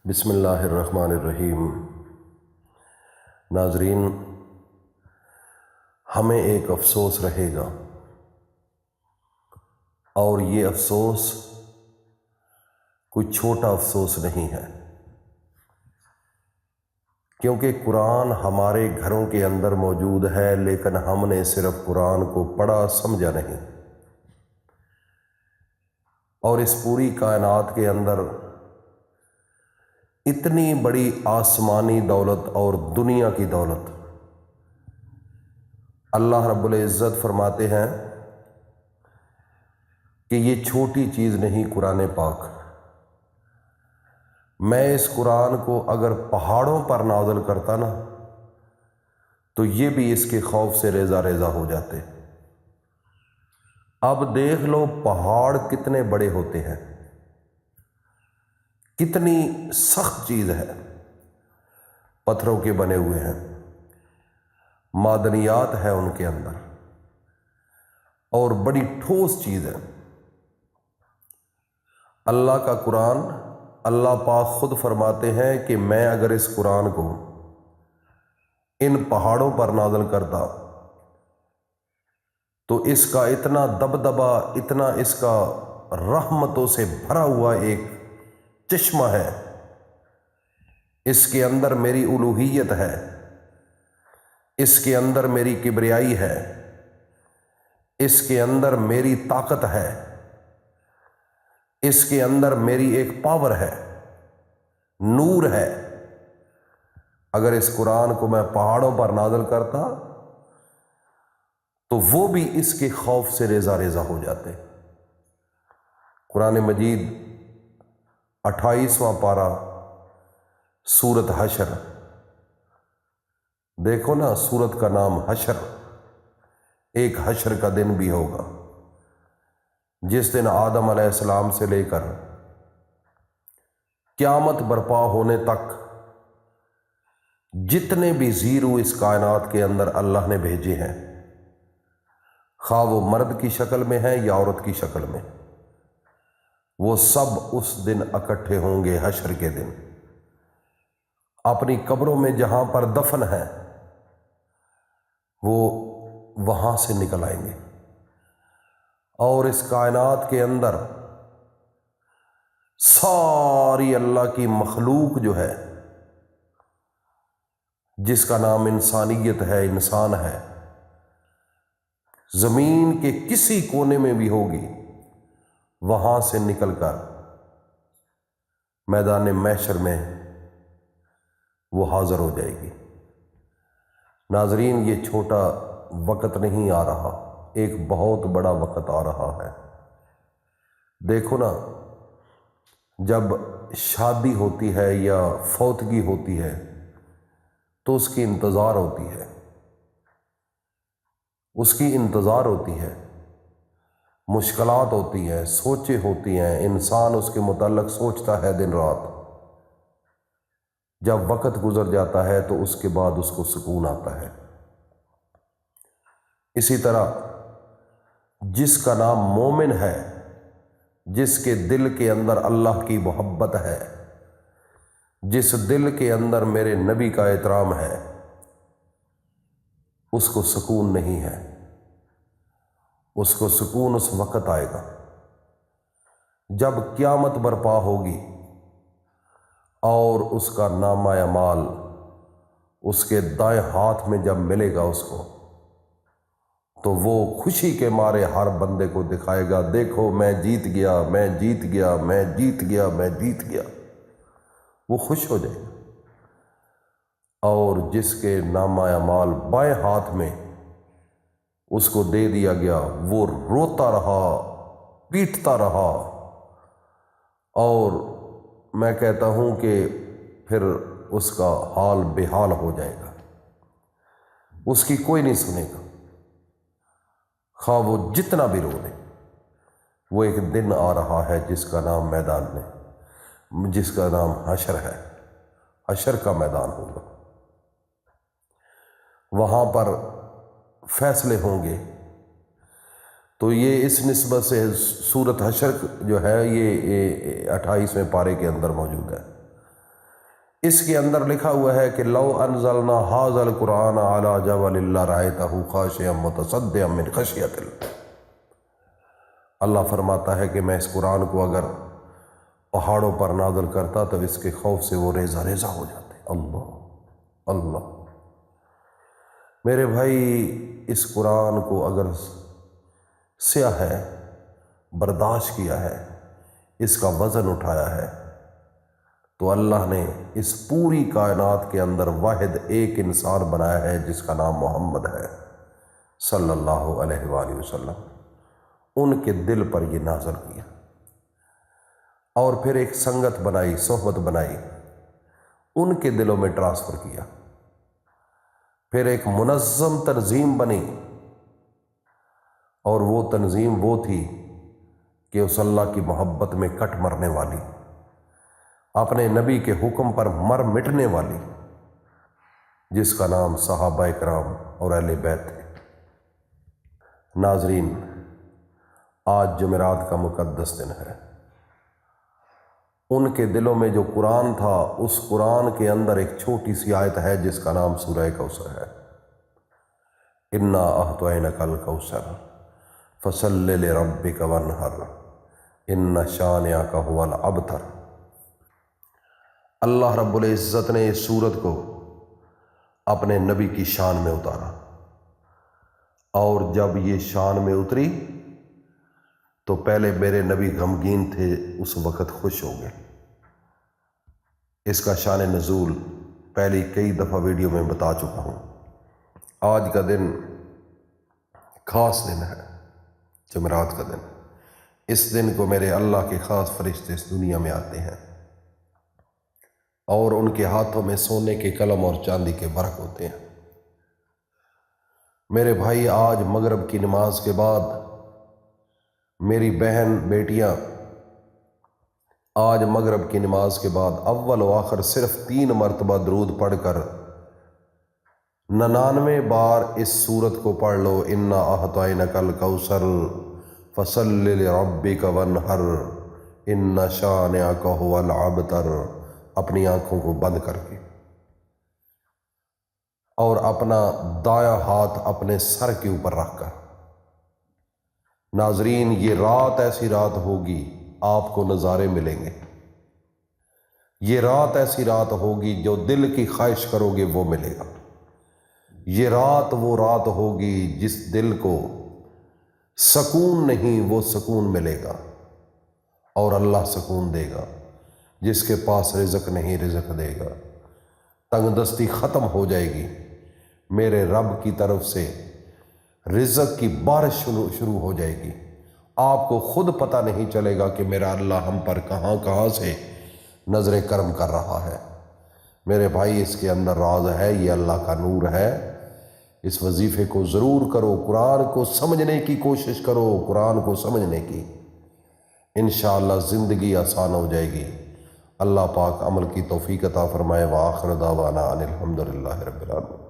بسم اللہ الرحمن الرحیم۔ ناظرین، ہمیں ایک افسوس رہے گا، اور یہ افسوس کوئی چھوٹا افسوس نہیں ہے، کیونکہ قرآن ہمارے گھروں کے اندر موجود ہے، لیکن ہم نے صرف قرآن کو پڑھا سمجھا نہیں، اور اس پوری کائنات کے اندر اتنی بڑی آسمانی دولت اور دنیا کی دولت، اللہ رب العزت فرماتے ہیں کہ یہ چھوٹی چیز نہیں قرآن پاک۔ میں اس قرآن کو اگر پہاڑوں پر نازل کرتا نا تو یہ بھی اس کے خوف سے ریزہ ریزہ ہو جاتے۔ اب دیکھ لو پہاڑ کتنے بڑے ہوتے ہیں، کتنی سخت چیز ہے، پتھروں کے بنے ہوئے ہیں، معدنیات ہے ان کے اندر، اور بڑی ٹھوس چیز ہے۔ اللہ کا قرآن، اللہ پاک خود فرماتے ہیں کہ میں اگر اس قرآن کو ان پہاڑوں پر نازل کرتا تو اس کا اتنا دبدبا، اتنا اس کا رحمتوں سے بھرا ہوا ایک چشمہ ہے، اس کے اندر میری الوہیت ہے، اس کے اندر میری کبریائی ہے، اس کے اندر میری طاقت ہے، اس کے اندر میری ایک پاور ہے، نور ہے۔ اگر اس قرآن کو میں پہاڑوں پر نازل کرتا تو وہ بھی اس کے خوف سے ریزہ ریزہ ہو جاتے۔ قرآن مجید 28واں پارہ سورۃ حشر، دیکھو نا، سورت کا نام حشر، ایک حشر کا دن بھی ہوگا جس دن آدم علیہ السلام سے لے کر قیامت برپا ہونے تک جتنے بھی زیرو اس کائنات کے اندر اللہ نے بھیجے ہیں، خواہ وہ مرد کی شکل میں ہے یا عورت کی شکل میں، وہ سب اس دن اکٹھے ہوں گے حشر کے دن، اپنی قبروں میں جہاں پر دفن ہے وہ وہاں سے نکل آئیں گے، اور اس کائنات کے اندر ساری اللہ کی مخلوق جو ہے، جس کا نام انسانیت ہے، انسان ہے، زمین کے کسی کونے میں بھی ہوگی، وہاں سے نکل کر میدان محشر میں وہ حاضر ہو جائے گی۔ ناظرین، یہ چھوٹا وقت نہیں آ رہا، ایک بہت بڑا وقت آ رہا ہے۔ دیکھو نا، جب شادی ہوتی ہے یا فوتگی ہوتی ہے تو اس کی انتظار ہوتی ہے، اس کی انتظار ہوتی ہے، مشکلات ہوتی ہیں، سوچیں ہوتی ہیں، انسان اس کے متعلق سوچتا ہے دن رات۔ جب وقت گزر جاتا ہے تو اس کے بعد اس کو سکون آتا ہے۔ اسی طرح جس کا نام مومن ہے، جس کے دل کے اندر اللہ کی محبت ہے، جس دل کے اندر میرے نبی کا احترام ہے، اس کو سکون نہیں ہے۔ اس کو سکون اس وقت آئے گا جب قیامت برپا ہوگی اور اس کا نامہ اعمال اس کے دائیں ہاتھ میں جب ملے گا اس کو، تو وہ خوشی کے مارے ہر بندے کو دکھائے گا، دیکھو میں جیت گیا، میں جیت گیا، میں جیت گیا، میں جیت گیا۔ وہ خوش ہو جائے گا۔ اور جس کے نامہ اعمال بائیں ہاتھ میں اس کو دے دیا گیا، وہ روتا رہا، پیٹتا رہا، اور میں کہتا ہوں کہ پھر اس کا حال بے حال ہو جائے گا، اس کی کوئی نہیں سنے گا، خواہ وہ جتنا بھی رو لے۔ وہ ایک دن آ رہا ہے جس کا نام میدان میں، جس کا نام حشر ہے، حشر کا میدان ہوگا۔ وہاں پر فیصلے ہوں گے۔ تو یہ اس نسبت سے سورۃ حشر جو ہے یہ 28ویں پارے کے اندر موجود ہے۔ اس کے اندر لکھا ہوا ہے کہ لو انزلنا ھذا القرآن علی جبل لرأیتہ خاشعا متصدعا من خشیۃ اللہ۔ اللہ فرماتا ہے کہ میں اس قرآن کو اگر پہاڑوں پر نازل کرتا تو اس کے خوف سے وہ ریزہ ریزہ ہو جاتے۔ اللہ اللہ، میرے بھائی اس قرآن کو اگر سیاہ ہے، برداشت کیا ہے، اس کا وزن اٹھایا ہے، تو اللہ نے اس پوری کائنات کے اندر واحد ایک انسان بنایا ہے جس کا نام محمد ہے صلی اللہ علیہ وآلہ وسلم۔ ان کے دل پر یہ نازل کیا، اور پھر ایک سنگت بنائی، صحبت بنائی، ان کے دلوں میں ٹرانسفر کیا، پھر ایک منظم تنظیم بنی، اور وہ تنظیم وہ تھی کہ اس اللہ کی محبت میں کٹ مرنے والی، اپنے نبی کے حکم پر مر مٹنے والی، جس کا نام صحابہ کرام اور اہل بیت ہے۔ ناظرین، آج جمعرات کا مقدس دن ہے۔ ان کے دلوں میں جو قرآن تھا، اس قرآن کے اندر ایک چھوٹی سی آیت ہے جس کا نام سورہ کوثر ہے۔ انا اعطیناک الکوثر فصل لربک وانحر ان شانئک ھو الابتر۔ اللہ رب العزت نے اس سورت کو اپنے نبی کی شان میں اتارا، اور جب یہ شان میں اتری تو پہلے میرے نبی غمگین تھے، اس وقت خوش ہو گئے۔ اس کا شان نزول پہلی کئی دفعہ ویڈیو میں بتا چکا ہوں۔ آج کا دن خاص دن ہے، جمعرات کا دن۔ اس دن کو میرے اللہ کے خاص فرشتے اس دنیا میں آتے ہیں، اور ان کے ہاتھوں میں سونے کے قلم اور چاندی کے برق ہوتے ہیں۔ میرے بھائی، آج مغرب کی نماز کے بعد میری بہن بیٹیاں، آج مغرب کی نماز کے بعد اول و آخر صرف 3 مرتبہ درود پڑھ کر 99 بار اس سورت کو پڑھ لو۔ انا اعطیناک الکوثر فصل لربک وانحر ان شانئک ھو الابتر، اپنی آنکھوں کو بند کر کے، اور اپنا دایاں ہاتھ اپنے سر کے اوپر رکھ کر۔ ناظرین، یہ رات ایسی رات ہوگی، آپ کو نظارے ملیں گے۔ یہ رات ایسی رات ہوگی، جو دل کی خواہش کرو گے وہ ملے گا۔ یہ رات وہ رات ہوگی جس دل کو سکون نہیں، وہ سکون ملے گا، اور اللہ سکون دے گا۔ جس کے پاس رزق نہیں، رزق دے گا۔ تنگ دستی ختم ہو جائے گی، میرے رب کی طرف سے رزق کی بارش شروع ہو جائے گی۔ آپ کو خود پتہ نہیں چلے گا کہ میرا اللہ ہم پر کہاں کہاں سے نظر کرم کر رہا ہے۔ میرے بھائی، اس کے اندر راز ہے، یہ اللہ کا نور ہے۔ اس وظیفے کو ضرور کرو، قرآن کو سمجھنے کی کوشش کرو، قرآن کو سمجھنے کی، انشاءاللہ زندگی آسان ہو جائے گی۔ اللہ پاک عمل کی توفیق عطا فرمائے۔ وآخر دعوانا ان الحمد للہ رب العالمین۔